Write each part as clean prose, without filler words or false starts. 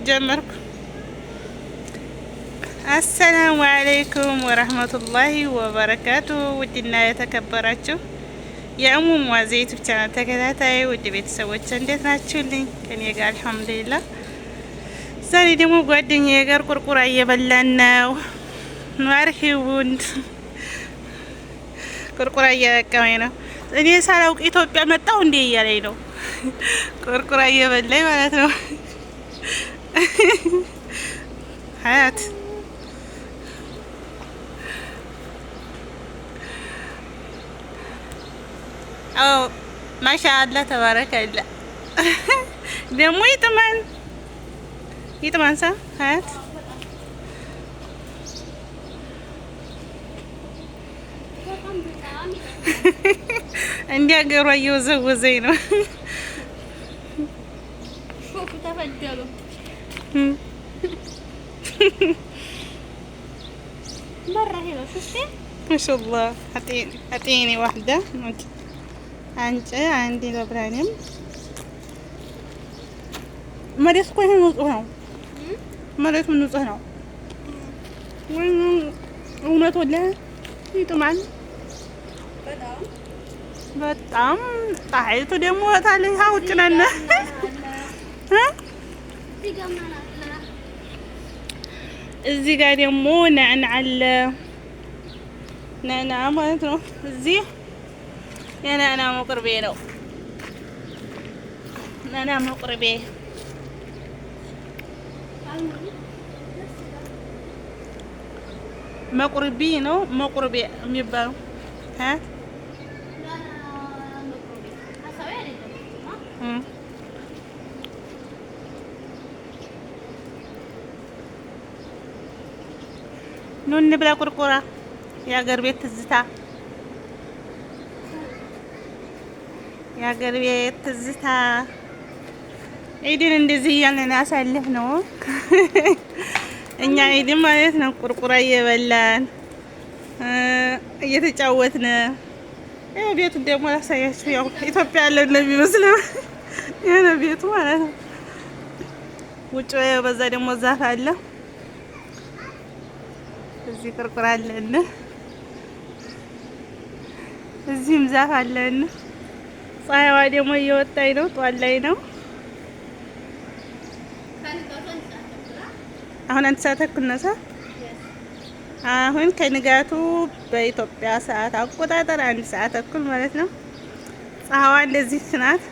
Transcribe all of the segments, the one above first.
ጀመርኩ። አሰላሙ አለይኩም ወራህመቱላሂ ወበረካቱ። ውድና የተከበራችሁ የእሙ ሙአዝ ዩቲዩብ ቻናል ተከታታይ ውድ ቤተሰቦች እንዴት ናችሁልኝ? ከኔ ጋር አልሐምዱሊላህ። ዛሬ ደግሞ ጓደኛዬ ጋር ቁርቁራ እየበላን ነው። ማርሂቡን ቁርቁራ እየለቀመኝ ነው። እኔ ሳላውቅ ኢትዮጵያ መጣሁ እንዴ እያለኝ ነው። ቁርቁራ እየበላኝ ማለት ነው። ሀያት አው ማሻአላ ተባረከላ። ደግሞ ይጥማን ሳ ሀያት እንዲያ ገሯ እየወዘወዘኝ ነው። ማሻአላህ አጤኒ ዋህዳ አንቺ አንዴ ለብራኒም መሬት እኮ ይሄ ንጹህ ነው። መሬቱ ንጹህ ነው። እውነት ወላሂ ይጥማል በጣም። ፀሐይቱ ደግሞ ወጣለች። ውጭ ነን እዚህ ጋር ደግሞ ነዕናዕ ነዕናዕ ማለት ነው። እዚህ የነዕናዕ መቁርቤ ነው። ነዕናዕ መቁርቤ መቁርቢ ነው። መቁርቤ የሚባለው ኑ እንብላ ቁርቁራ። የሀገር ቤት ትዝታ የሀገር ቤት ትዝታ። ዒድን እንደዚህ እያልን አሳልፍ ነው እኛ ዒድን ማለት ነው። ቁርቁራ እየበላን እየተጫወትን። ቤቱ ደግሞ ላሳያችሁ። ያው ኢትዮጵያ ያለን ነው የሚመስለው የሆነ ቤቱ ማለት ነው። ውጭ በዛ ደግሞ ዛፍ አለ። እዚህ ቁርቁራ አለን። እዚህም ዛፍ አለን። ፀሐይዋ ደግሞ እየወጣኝ ነው። ጧት ላይ ነው። አሁን 1 ሰዓት ተኩል ነው። አሁን ከንጋቱ በኢትዮጵያ ሰዓት አቆጣጠር 1 ሰዓት ተኩል ማለት ነው። ፀሐይዋ እንደዚህ ናት።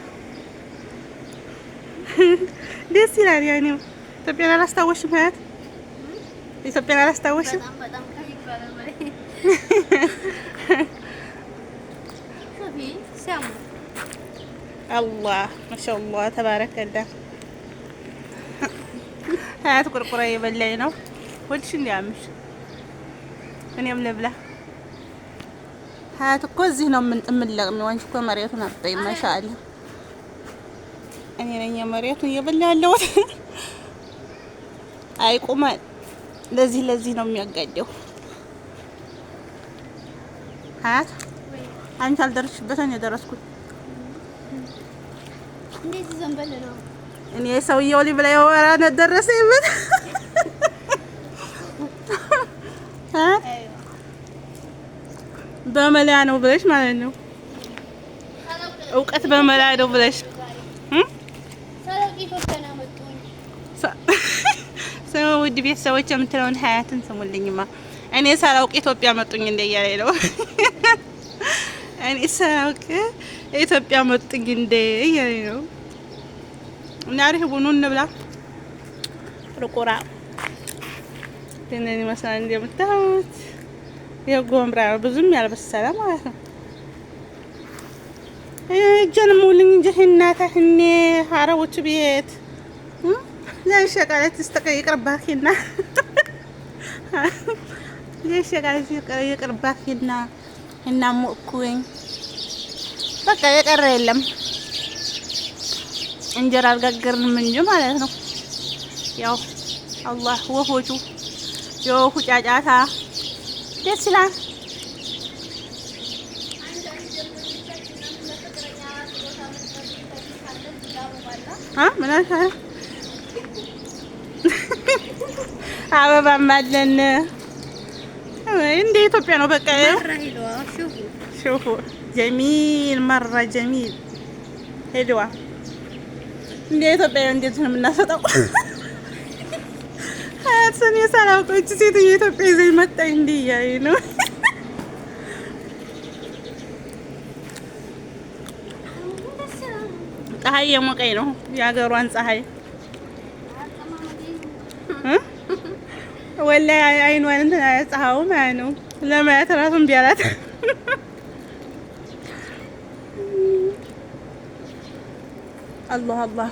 ደስ ይላል። ያኔ ኢትዮጵያን አላስታወሽም? ሀያት ኢትዮጵያን አላስታወሽም? አላህ ማሻአላህ ተባረከላ። ሀያት ቁርቁራ እየበላኝ ነው። ወድሽ እንዲያምሽ እኔም ልብላ። ሀያት እኮ እዚህ ነው የምንለቅመው። አንቺ እኮ መሬቱን አትበይም። ማሻአላህ እኔ ነኝ መሬቱን እየበላ ያለሁት። አይቁማል። ለዚህ ነው የሚያጋደው። ሀያት አንቺ አልደረስሽበትም። የደረስኩት እንዴት ዘንበል ነው። እኔ ሰውዬው ሊብላ የወራ ነው ደረሰኝበት። በመላ ነው ብለሽ ማለት ነው። እውቀት በመላ ነው ብለሽ ስሙ። ውድ ቤተሰቦች የምትለውን ሀያትን ስሙልኝማ። እኔ ሳላውቅ ኢትዮጵያ መጡኝ እንደ እያለኝ ነው። እኔ ሳላውቅ ኢትዮጵያ መጡኝ እንደ እያለኝ ነው። እና ሪህቡኑ እንብላ ቁርቁራ ግን ይመስላል እንደምታዩት። የጎምራ ብዙም ያልበሰለ ማለት ነው። እጀን ሙልኝ እንጂ እናታህኔ አረቦች ቤት زي الشغالات يقرباكينا زي الشغالات يقرباكينا እና ሙኩኝ በቃ የቀረ የለም። እንጀራ አልጋገርንም እንጂ ማለት ነው። ያው አላህ ወፎቹ የወፉ ጫጫታ ደስ ይላል። ምን አልሽ? አበባም አለን። እንደ ኢትዮጵያ ነው በቃ። ሹፉ ጀሚል መራ ጀሚል ሄደዋ እንደ ኢትዮጵያ እንዴት ነው የምናሰጠው? ሀያትን የሳላውቀው እቺ ሴትዮ ኢትዮጵያ ይዘኝ መጣኝ እንዲህ እያለኝ ነው። ፀሐይ የሞቀኝ ነው የሀገሯን ፀሐይ ወላሂ አይኗን እንትን ፀሐዩ ማለት ነው ለማየት እራሱ እምቢ አላት። አላህ አላህ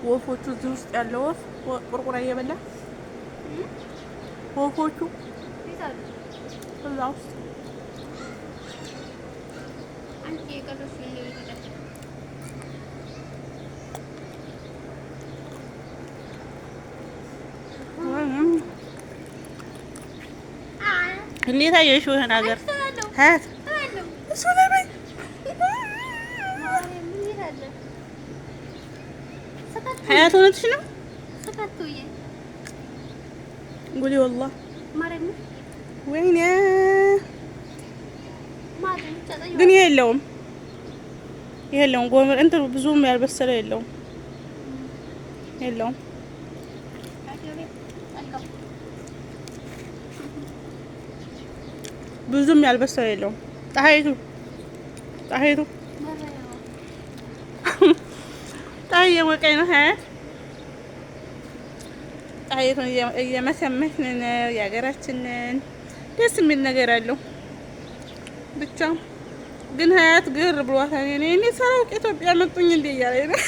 ወፎቹ እዚህ ውስጥ ያለው ወፍ ቁርቁራ እየበላ ወፎቹ እዛ ውስጥ እንዴት አየሽው? ይሄን ሀገር ሀያት እሱ ለበይ ሀያት እውነትሽ ነው። ጉሊ ወላሂ ወይኔ ግን የለውም ጎመን እንትን ብዙም ያልበሰለ የለውም። ብዙም ያልበሰለ የለውም። ፀሐይቱ ፀሐይ የሞቀኝ ነው። ሀያት ፀሐይቱን እየመሰመስን ነው የሀገራችንን። ደስ የሚል ነገር አለው ብቻ ግን ሀያት ግር ብሏታል። እኔ ሳላውቅ ኢትዮጵያ መጡኝ እንዴ እያለኝ ነው።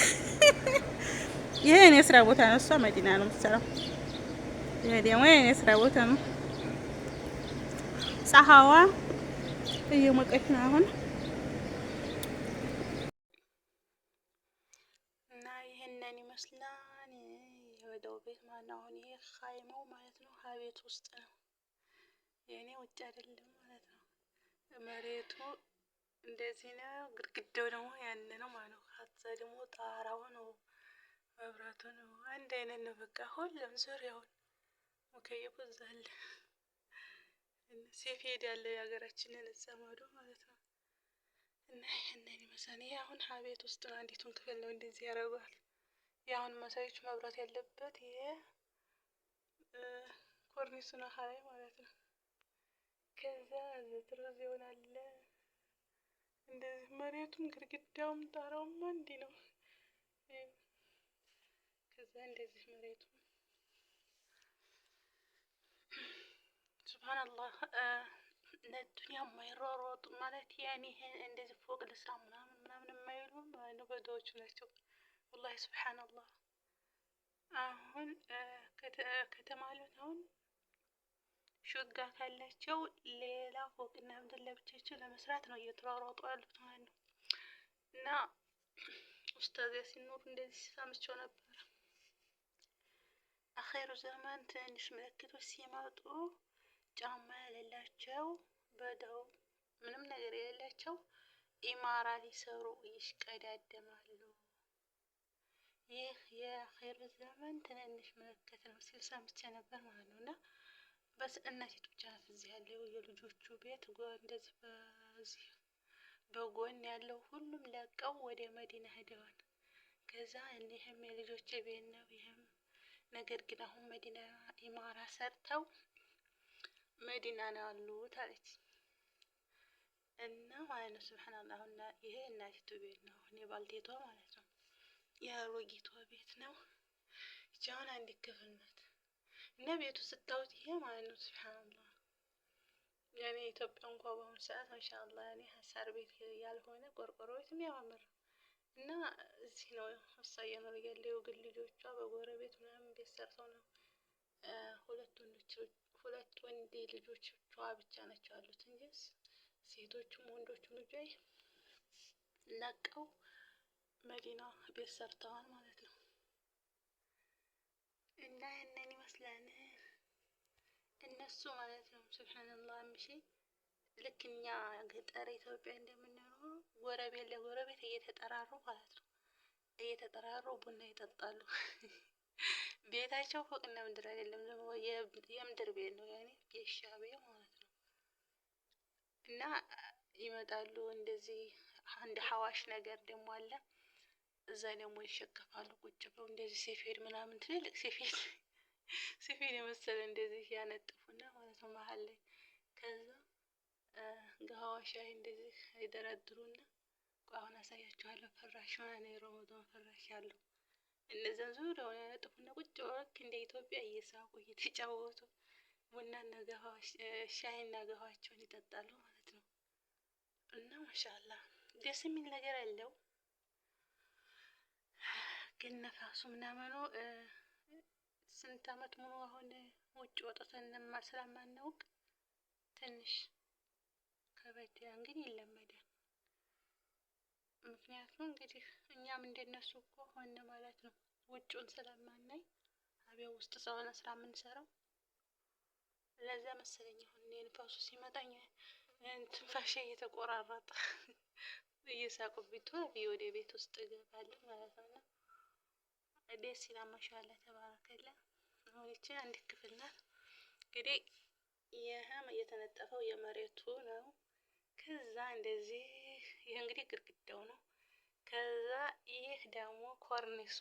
ይሄ የእኔ ስራ ቦታ ነው። እሷ መዲና ነው የምትሰራው። ይሄ ደግሞ የእኔ ስራ ቦታ ነው። ፀሐዋ እየሞቀች ነው አሁን እና ይሄንን ይመስላል የወደው ቤት ማለት ነው። አሁን ይሄ ኻይማው ማለት ነው ሀቤት ውስጥ ነው። የእኔ ውጭ አይደለም ማለት ነው። መሬቱ እንደዚህ ነው። ግድግዳው ደግሞ ያለ ነው ማለት ነው። ከዛ ደግሞ ጣራው ነው፣ መብራቱ ነው። አንድ አይነት ነው በቃ ሁሉም ዙሪያውን ሙከየፉ እዛ አለ። ሴፌድ ያለ የሀገራችንን እዛ ማዶ ማለት ነው። እና ይሄንን ይመስላል። ይሄ አሁን ሀቤት ውስጥ ነው። አንዲቱን ክፍል ነው እንደዚህ ያደርገዋል። የአሁን መሳዮች መብራት ያለበት ይሄ ኮርኒሱ ነው ሀላይ ማለት ነው። ከዛ ዝትሮዝ ይሆናል እንደዚህ መሬቱም ግድግዳውም ጣራውም አንዲ ነው። ከዛ እንደዚህ መሬቱ ሱብሃንአላህ ለዱንያ የማይሯሯጡ ማለት ያኔ እንደዚህ ፎቅ ልስራ ምናምን የማይሉ በዶዎቹ ናቸው። ወላሂ ሱብሃንአላህ አሁን ከተማ አሉት አሁን ሹጋ ካላቸው ሌላ ፎቅና ምድር ለብቻቸው ለመስራት ነው እየተሯሯጡ ያሉት ማለት ነው። እና ኡስታዝ ሲኖር እንደዚህ ሰምቼው ነበር። አኼሩ ዘመን ትንሽ ምልክቶች ሲመጡ ጫማ የሌላቸው በደው ምንም ነገር የሌላቸው ኢማራ ሊሰሩ ይሽቀዳደማሉ። ይህ የአኼሩ ዘመን ትንንሽ ምልክት ነው ሲል ሰምቼ ነበር ማለት ነው። እና በእናቲቱ ብቻ ናት እዚህ ያለው የልጆቹ ቤት እንደዚህ በዚህ በጎን ያለው ሁሉም ለቀው ወደ መዲና ሄደዋል። ከዛ እኒህም የልጆች ቤት ነው ይህም ነገር ግን አሁን መዲና ኢማራ ሰርተው መዲና ነው ያሉት አለች እና ማለት ነው። ሱብሃንአላህ አሁን ይሄ እናቲቱ ቤት ነው አሁን የባልቴቷ ማለት ነው። የአሮጊቷ ቤት ነው። ብቻውን አንድ ክፍል ናት እና ቤቱ ስታዩት ይሄ ማለት ነው። ሱብሃንአላህ ያኔ ኢትዮጵያ እንኳን በአሁኑ ሰዓት ማሻአላህ ያኔ ሀሳር ቤት ያልሆነ ቆርቆሮ ቤት የሚያምር እና እዚህ ነው ሀሳያ ነው ያለው። ግን ልጆቿ በጎረቤት ምናምን ቤት ሰርተው ነው ሁለት ወንድ ልጆቿ ብቻ ናቸው ያሉት እንጂ ሴቶቹም ወንዶቹም ልጆች ለቀው መዲና ቤት ሰርተዋል ማለት ነው። እና ያንን ይመስላል እነሱ ማለት ነው። ሱብሃንአላህ ምሺ ልክ እኛ ገጠር ኢትዮጵያ እንደምንኖረው ጎረቤት ለጎረቤት እየተጠራሩ ማለት ነው እየተጠራሩ ቡና ይጠጣሉ። ቤታቸው ፎቅና ምድር አይደለም፣ ዝም ብሎ የምድር ቤት ነው። ያኔ የሻቤ ማለት ነው። እና ይመጣሉ እንደዚህ አንድ ሐዋሽ ነገር ደግሞ አለ። እዛ ደግሞ ይሸከፋሉ ቁጭ ብለው እንደዚህ ሴፌድ ምናምን ትልልቅ ሴፌድ ሴፌድ የመሰለ እንደዚህ ያነጥፉና ማለት ነው መሀል ላይ ከዛ ገሃዋ ሻይ እንደዚህ ይደረድሩና አሁን አሳያችኋለሁ። ፍራሽ ማለት ነው የረመዳን ፍራሽ ያለው እነዛን ዙሪያውን ያነጥፉና ቁጭ ብለው ልክ እንደ ኢትዮጵያ እየሳቁ እየተጫወቱ ቡናና ሻይና ገሃዋቸውን ይጠጣሉ ማለት ነው። እና ማሻአላህ ደስ የሚል ነገር አለው። ግን ነፋሱ ምናምኑ ስንት አመት ሙሉ አሁን ውጭ ወጥተን ስለማናውቅ ትንሽ ከበድ እንግዲህ ይለመዳል። ምክንያቱም እንግዲህ እኛም እንደነሱ እኮ ሆነ ማለት ነው። ውጭውን ስለማናይ አብያው ውስጥ ስለሆነ ስራ የምንሰራው ለዛ መሰለኝ አሁን የንፋሱ ሲመጣኝ ትንፋሼ እየተቆራረጠ እየሳቁብኝ ቶሎ ወደ ቤት ውስጥ እገባለሁ ማለት ነው። ደስ ይላል ማሻአላህ ተባረከላ። አሁን ይቺ አንድ ክፍል ናት። እንግዲህ ይህም የተነጠፈው የመሬቱ ነው። ከዛ እንደዚህ ይህ እንግዲህ ግድግዳው ነው። ከዛ ይህ ደግሞ ኮርኒሱ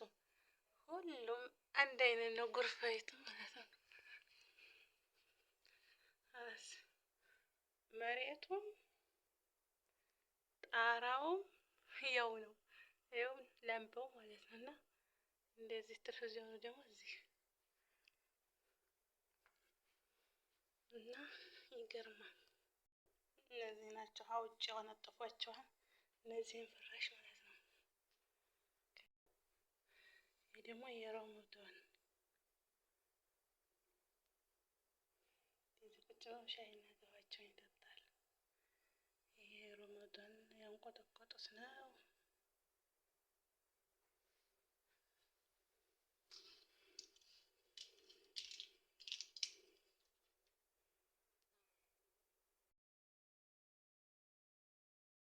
ሁሉም አንድ አይነት ነው። ጉርፋይቱ ማለት ነው። መሬቱም ጣራውም ያው ነው። ያው ላምባው ማለት ነው። እና እንደዚህ ቴሌቪዥኑ ደግሞ እዚህ እና ይገርማል። እነዚህ ናቸው ሀውጭ ያነጠፏቸዋል። እነዚህን ፍራሽ ማለት ነው። ይህ ደግሞ የረመዳን እዚህ ቁጭ ብለው ሻይና ገባቸውን ይጠጣል። ይሄ ረመዳን ያንቆጠቆጡት ነው።